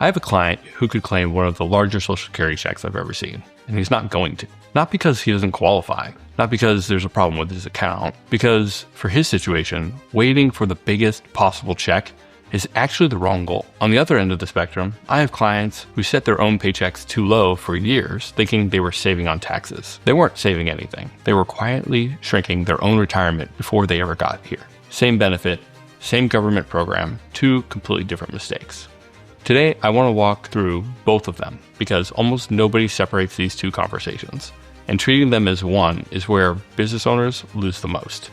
I have a client who could claim one of the larger Social Security checks I've ever seen, and he's not going to. Not because he doesn't qualify, not because there's a problem with his account, because for his situation, waiting for the biggest possible check is actually the wrong goal. On the other end of the spectrum, I have clients who set their own paychecks too low for years, thinking they were saving on taxes. They weren't saving anything. They were quietly shrinking their own retirement before they ever got here. Same benefit, same government program, two completely different mistakes. Today, I want to walk through both of them because almost nobody separates these two conversations, and treating them as one is where business owners lose the most.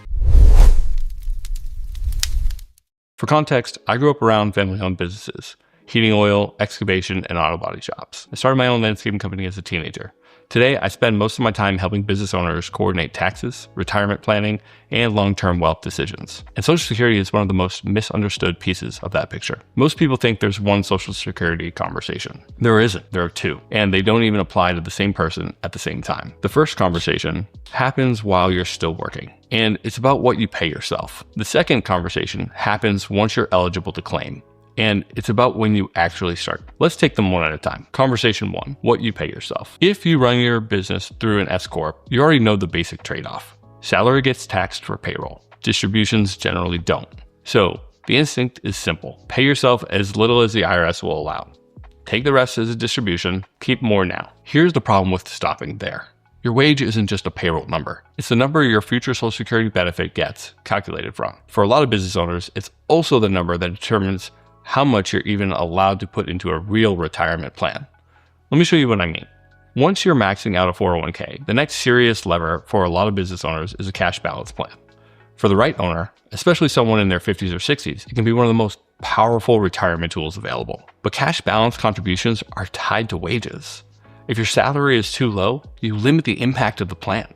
For context, I grew up around family-owned businesses, heating oil, excavation, and auto body shops. I started my own landscaping company as a teenager. Today, I spend most of my time helping business owners coordinate taxes, retirement planning, and long-term wealth decisions. And Social Security is one of the most misunderstood pieces of that picture. Most people think there's one Social Security conversation. There isn't. There are two, and they don't even apply to the same person at the same time. The first conversation happens while you're still working, and it's about what you pay yourself. The second conversation happens once you're eligible to claim, and it's about when you actually start. Let's take them one at a time. Conversation one, what you pay yourself. If you run your business through an S-corp, you already know the basic trade-off. Salary gets taxed for payroll. Distributions generally don't. So the instinct is simple. Pay yourself as little as the IRS will allow. Take the rest as a distribution, keep more now. Here's the problem with stopping there. Your wage isn't just a payroll number. It's the number your future Social Security benefit gets calculated from. For a lot of business owners, it's also the number that determines how much you're even allowed to put into a real retirement plan. Let me show you what I mean. Once you're maxing out a 401k, the next serious lever for a lot of business owners is a cash balance plan. For the right owner, especially someone in their 50s or 60s, it can be one of the most powerful retirement tools available. But cash balance contributions are tied to wages. If your salary is too low, you limit the impact of the plan,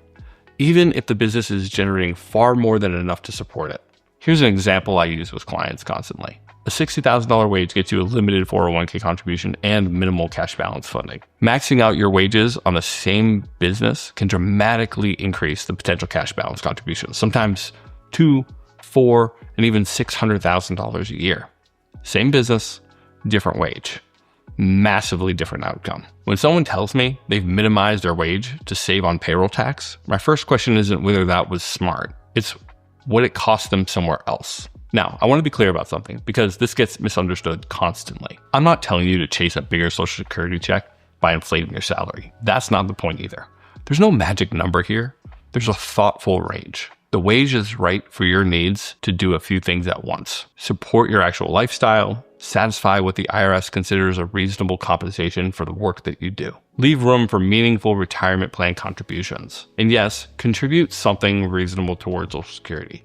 even if the business is generating far more than enough to support it. Here's an example I use with clients constantly. A $60,000 wage gets you a limited 401k contribution and minimal cash balance funding. Maxing out your wages on the same business can dramatically increase the potential cash balance contributions, sometimes $2, $4, and even $600,000 a year. Same business, different wage. Massively different outcome. When someone tells me they've minimized their wage to save on payroll tax, my first question isn't whether that was smart. It's what it cost them somewhere else. Now, I want to be clear about something because this gets misunderstood constantly. I'm not telling you to chase a bigger Social Security check by inflating your salary. That's not the point either. There's no magic number here. There's a thoughtful range. The wage is right for your needs to do a few things at once. Support your actual lifestyle, satisfy what the IRS considers a reasonable compensation for the work that you do. Leave room for meaningful retirement plan contributions. And yes, contribute something reasonable towards Social Security,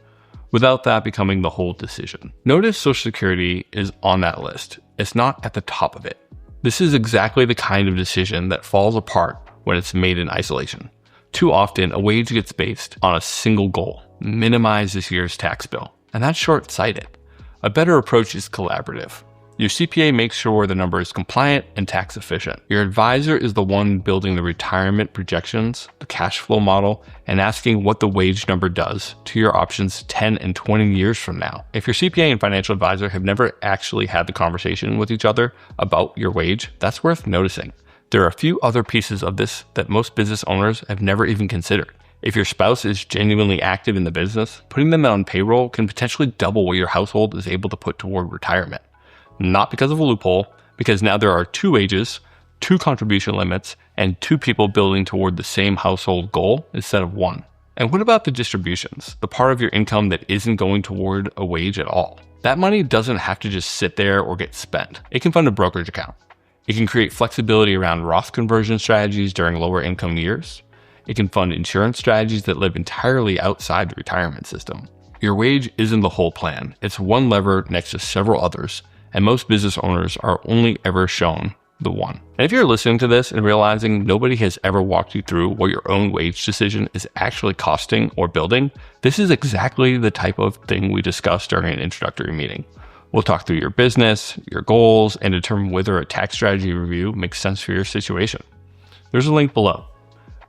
without that becoming the whole decision. Notice Social Security is on that list. It's not at the top of it. This is exactly the kind of decision that falls apart when it's made in isolation. Too often, a wage gets based on a single goal: minimize this year's tax bill. And that's short-sighted. A better approach is collaborative. Your CPA makes sure the number is compliant and tax efficient. Your advisor is the one building the retirement projections, the cash flow model, and asking what the wage number does to your options 10 and 20 years from now. If your CPA and financial advisor have never actually had the conversation with each other about your wage, that's worth noticing. There are a few other pieces of this that most business owners have never even considered. If your spouse is genuinely active in the business, putting them on payroll can potentially double what your household is able to put toward retirement. Not because of a loophole, because now there are two wages, two contribution limits, and two people building toward the same household goal instead of one. And what about the distributions, the part of your income that isn't going toward a wage at all? That money doesn't have to just sit there or get spent. It can fund a brokerage account. It can create flexibility around Roth conversion strategies during lower income years. It can fund insurance strategies that live entirely outside the retirement system. Your wage isn't the whole plan. It's one lever next to several others, and most business owners are only ever shown the one. And if you're listening to this and realizing nobody has ever walked you through what your own wage decision is actually costing or building, this is exactly the type of thing we discussed during an introductory meeting. We'll talk through your business, your goals, and determine whether a tax strategy review makes sense for your situation. There's a link below.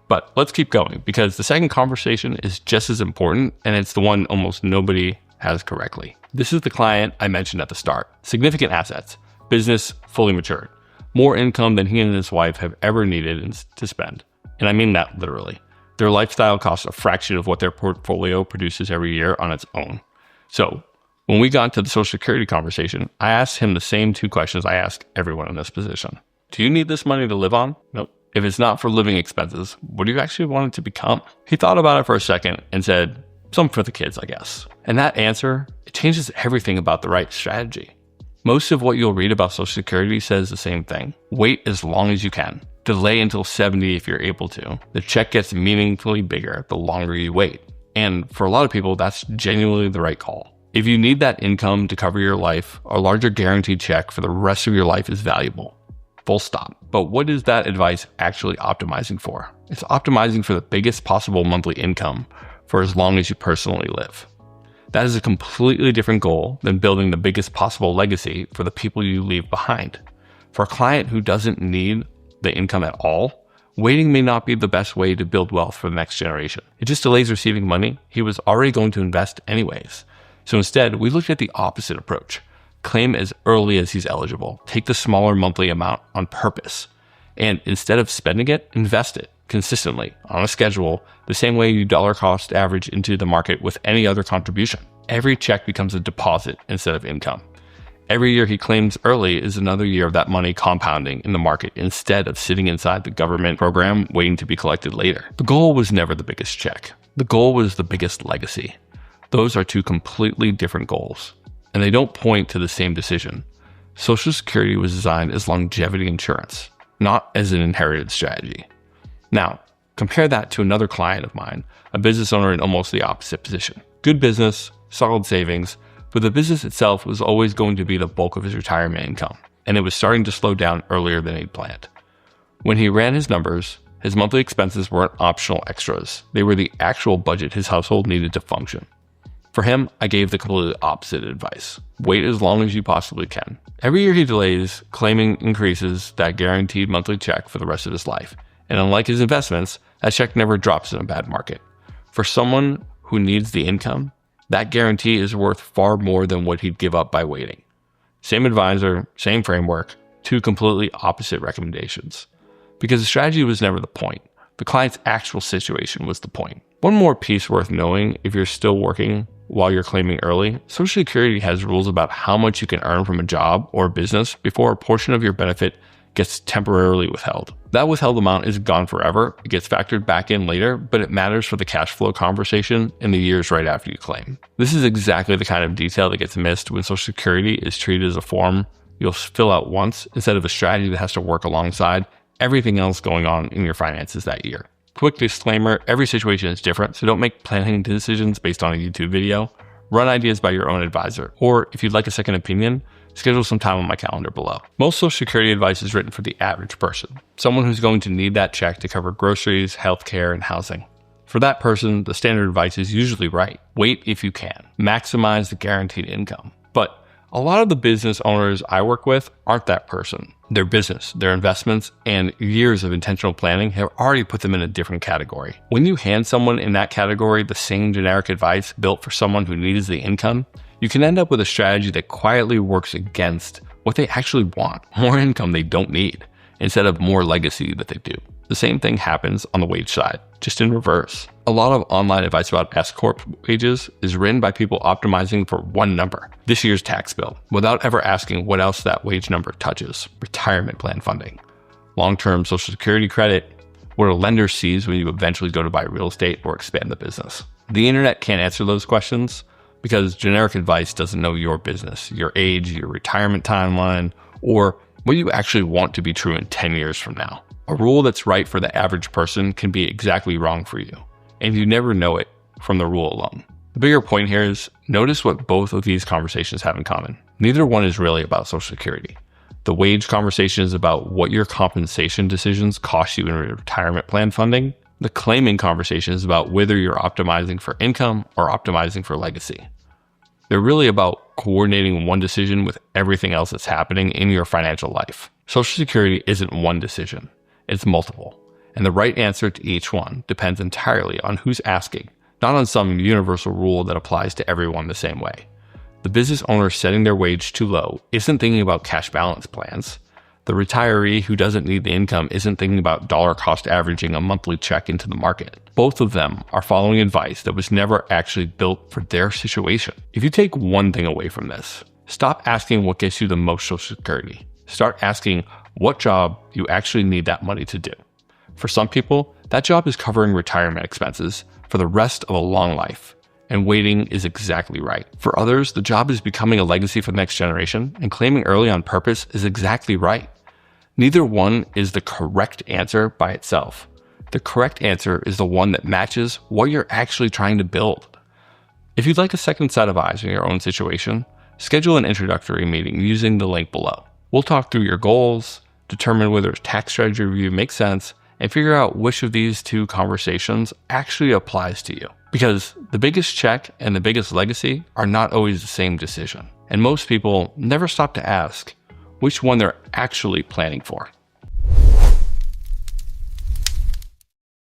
But let's keep going because the second conversation is just as important, and it's the one almost nobody has correctly. This is the client I mentioned at the start. Significant assets, Business fully matured. More income than he and his wife have ever needed to spend. And I mean that literally. Their lifestyle costs a fraction of what their portfolio produces every year on its own. So when we got into the Social Security conversation, I asked him the same two questions I ask everyone in this position. Do you need this money to live on? Nope. If it's not for living expenses, what do you actually want it to become? He thought about it for a second and said, some for the kids, I guess. And that answer, it changes everything about the right strategy. Most of what you'll read about Social Security says the same thing. Wait as long as you can. Delay until 70 if you're able to. The check gets meaningfully bigger the longer you wait. And for a lot of people, that's genuinely the right call. If you need that income to cover your life, a larger guaranteed check for the rest of your life is valuable. Full stop. But what is that advice actually optimizing for? It's optimizing for the biggest possible monthly income for as long as you personally live. That is a completely different goal than building the biggest possible legacy for the people you leave behind. For a client who doesn't need the income at all, waiting may not be the best way to build wealth for the next generation. It just delays receiving money he was already going to invest anyways. So instead, we looked at the opposite approach. Claim as early as he's eligible. Take the smaller monthly amount on purpose. And instead of spending it, invest it consistently on a schedule, the same way you dollar cost average into the market with any other contribution. Every check becomes a deposit instead of income. Every year he claims early is another year of that money compounding in the market instead of sitting inside the government program waiting to be collected later. The goal was never the biggest check. The goal was the biggest legacy. Those are two completely different goals, and they don't point to the same decision. Social Security was designed as longevity insurance, not as an inherited strategy. Now, compare that to another client of mine, a business owner in almost the opposite position. Good business, solid savings, but the business itself was always going to be the bulk of his retirement income, and it was starting to slow down earlier than he'd planned. When he ran his numbers, his monthly expenses weren't optional extras. They were the actual budget his household needed to function. For him, I gave the completely opposite advice. Wait as long as you possibly can. Every year he delays, claiming increases that guaranteed monthly check for the rest of his life. And unlike his investments, that check never drops in a bad market. For someone who needs the income, that guarantee is worth far more than what he'd give up by waiting. Same advisor, same framework, two completely opposite recommendations. Because the strategy was never the point. The client's actual situation was the point. One more piece worth knowing if you're still working while you're claiming early, Social Security has rules about how much you can earn from a job or a business before a portion of your benefit gets temporarily withheld. That withheld amount is gone forever. It gets factored back in later, but it matters for the cash flow conversation in the years right after you claim. This is exactly the kind of detail that gets missed when Social Security is treated as a form you'll fill out once instead of a strategy that has to work alongside everything else going on in your finances that year. Quick disclaimer, every situation is different, so don't make planning decisions based on a YouTube video. Run ideas by your own advisor, or if you'd like a second opinion, schedule some time on my calendar below. Most Social Security advice is written for the average person, someone who's going to need that check to cover groceries, healthcare, and housing. For that person, the standard advice is usually right. Wait if you can. Maximize the guaranteed income. But a lot of the business owners I work with aren't that person. Their business, their investments, and years of intentional planning have already put them in a different category. When you hand someone in that category the same generic advice built for someone who needs the income, you can end up with a strategy that quietly works against what they actually want, more income they don't need, instead of more legacy that they do. The same thing happens on the wage side, just in reverse. A lot of online advice about S-corp wages is written by people optimizing for one number, this year's tax bill, without ever asking what else that wage number touches: retirement plan funding, long-term Social Security credit, what a lender sees when you eventually go to buy real estate or expand the business. The internet can't answer those questions because generic advice doesn't know your business, your age, your retirement timeline, or what you actually want to be true in 10 years from now. A rule that's right for the average person can be exactly wrong for you, and you never know it from the rule alone. The bigger point here is notice what both of these conversations have in common. Neither one is really about Social Security. The wage conversation is about what your compensation decisions cost you in retirement plan funding. The claiming conversation is about whether you're optimizing for income or optimizing for legacy. They're really about coordinating one decision with everything else that's happening in your financial life. Social Security isn't one decision. It's multiple, and the right answer to each one depends entirely on who's asking, not on some universal rule that applies to everyone the same way. The business owner setting their wage too low isn't thinking about cash balance plans. The retiree who doesn't need the income isn't thinking about dollar cost averaging a monthly check into the market. Both of them are following advice that was never actually built for their situation. If you take one thing away from this, stop asking what gets you the most Social Security. Start asking what job you actually need that money to do. For some people, that job is covering retirement expenses for the rest of a long life, and waiting is exactly right. For others, the job is becoming a legacy for the next generation, and claiming early on purpose is exactly right. Neither one is the correct answer by itself. The correct answer is the one that matches what you're actually trying to build. If you'd like a second set of eyes on your own situation, schedule an introductory meeting using the link below. We'll talk through your goals, determine whether a tax strategy review makes sense, and figure out which of these two conversations actually applies to you. Because the biggest check and the biggest legacy are not always the same decision. And most people never stop to ask which one they're actually planning for.